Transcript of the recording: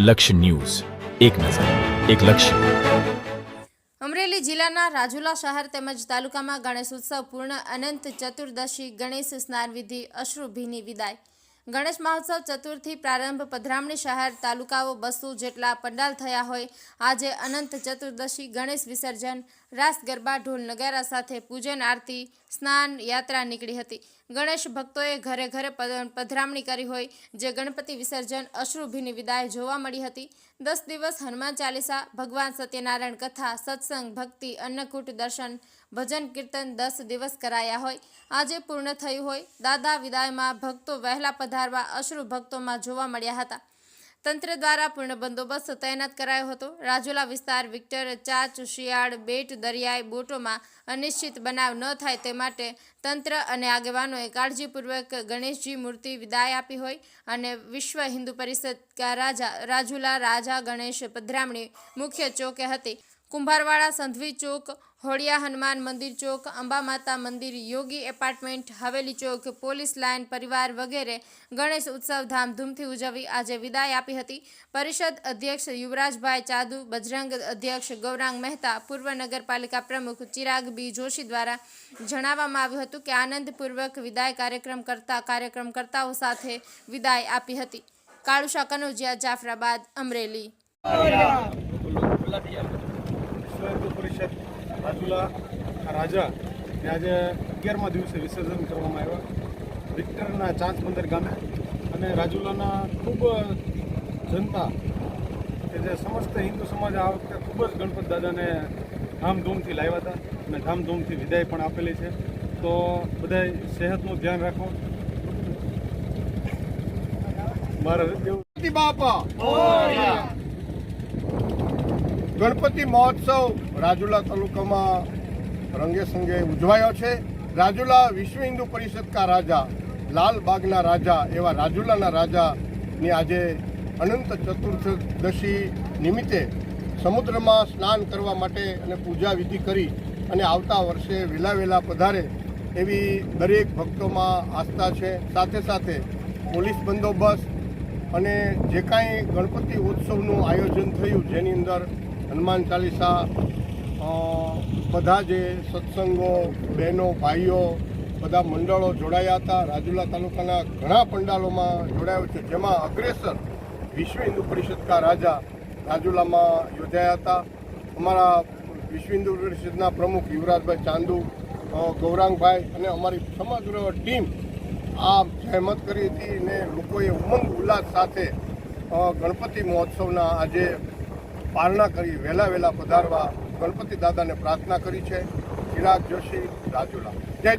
લક્ષ્ય ન્યૂઝ, એક નજર, એક લક્ષ્ય. અમરેલી જિલ્લાના રાજુલા શહેર તેમજ તાલુકામાં ગણેશ ઉત્સવ પૂર્ણ. અનંત ચતુર્દશી ગણેશ સ્નાન વિધિ અશ્રુભીની વિદાય. ગણેશ મહોત્સવ ચતુર્થી પ્રારંભ. પધરામણી શહેર તાલુકાઓ 200 જેટલા પંડાલ થયા હોય. આજે અનંત ચતુર્દશી ગણેશ વિસર્જન, રાસ ગરબા, ઢોલ નગારા સાથે પૂજન, આરતી, સ્નાન યાત્રા નીકળી હતી. ગણેશ ભક્તોએ ઘરે ઘરે પધરામણી કરી હોય. જે ગણપતિ વિસર્જન અશ્રુભીની વિદાય જોવા મળી હતી. 10 દિવસ હનુમાન ચાલીસા, ભગવાન સત્યનારાયણ કથા, સત્સંગ, ભક્તિ, અન્નકૂટ દર્શન, ભજન કીર્તન 10 દિવસ કરાયા હોય. આજે પૂર્ણ થયું હોય. દાદા વિદાયમાં ભક્તો વહેલા પધારવા અશ્રુ ભક્તોમાં જોવા મળ્યા હતા. તંત્ર દ્વારા પૂર્ણ બંદોબસ્ત તૈનાત કરાયો હતો. રાજુલા વિસ્તાર, વિક્ટર, ચાચ, શિયાળ, બેટ, દરિયાઈ બોટોમાં અનિશ્ચિત બનાવ ન થાય તે માટે તંત્ર અને આગેવાનોએ કાળજીપૂર્વક ગણેશજી મૂર્તિ વિદાય આપી હોય અને વિશ્વ હિન્દુ પરિષદ રાજુલા રાજા ગણેશ પધરામણી મુખ્ય ચોકે હતી. કુંભારવાડા, સંધવી ચોક, હોડિયા હનુમાન મંદિર ચોક, અંબા માતા મંદિર, યોગી એપાર્ટમેન્ટ, હવેલી ચોક, પોલીસ લાઇન, પરિવાર વગેરે ગણેશ ઉત્સવ ધામધૂમથી ઉજવી આજે વિદાય આપી હતી. પરિષદ અધ્યક્ષ યુવરાજભાઈ ચાદુ, બજરંગ અધ્યક્ષ ગૌરાંગ મહેતા, પૂર્વ નગરપાલિકા પ્રમુખ ચિરાગ બી જોશી દ્વારા જણાવવામાં આવ્યું હતું કે આનંદપૂર્વક વિદાય કાર્યક્રમકર્તાઓ સાથે વિદાય આપી હતી. કાળુશા કનોજિયા, જાફરાબાદ, અમરેલી. હિન્દુ પરિષદ રાજુલા રાજા આજે 11મા દિવસે વિસર્જન કરવામાં આવ્યા. વિક્ટરના ચાંચબંદર ગામે અને રાજુલાના ખૂબ જનતા કે જે સમસ્ત હિન્દુ સમાજ આ વખતે ખૂબ જ ગણપત દાદાને ધામધૂમથી લાવ્યા હતા અને ધામધૂમથી વિદાય પણ આપેલી છે. તો બધાય સેહતનું ધ્યાન રાખો. ગણપતિ બાપા ગણપતિ મહોત્સવ રાજુલા તાલુકામાં રંગે સંગે ઉજવાયો છે. રાજુલા વિશ્વ હિન્દુ પરિષદ કા રાજા, લાલબાગના રાજા એવા રાજુલાના રાજાની આજે અનંત ચતુર્દશી નિમિત્તે સમુદ્રમાં સ્નાન કરવા માટે અને પૂજા વિધિ કરી અને આવતા વર્ષે વહેલા પધારે એવી દરેક ભક્તોમાં આસ્થા છે. સાથે સાથે પોલીસ બંદોબસ્ત અને જે કાંઈ ગણપતિ ઉત્સવનું આયોજન થયું જેની અંદર હનુમાન ચાલીસા, બધા જે સત્સંગો, બહેનો, ભાઈઓ, બધા મંડળો જોડાયા હતા. રાજુલા તાલુકાના ઘણા પંડાલોમાં જોડાયો છે, જેમાં અગ્રેસર વિશ્વ હિન્દુ પરિષદ કા રાજા રાજુલામાં યોજાયા હતા. અમારા વિશ્વ હિન્દુ પરિષદના પ્રમુખ યુવરાજભાઈ ચાંદુ, ગૌરાંગભાઈ અને અમારી સમગ્ર ટીમ આ જહેમત કરી હતી અને લોકોએ ઉમંગ ઉલ્લાસ સાથે ગણપતિ મહોત્સવના આજે પાલના કરી વહેલા પધારવા ગણપતિ દાદાને પ્રાર્થના કરી છે. ચિરાગ જોશી, રાજુલા. જય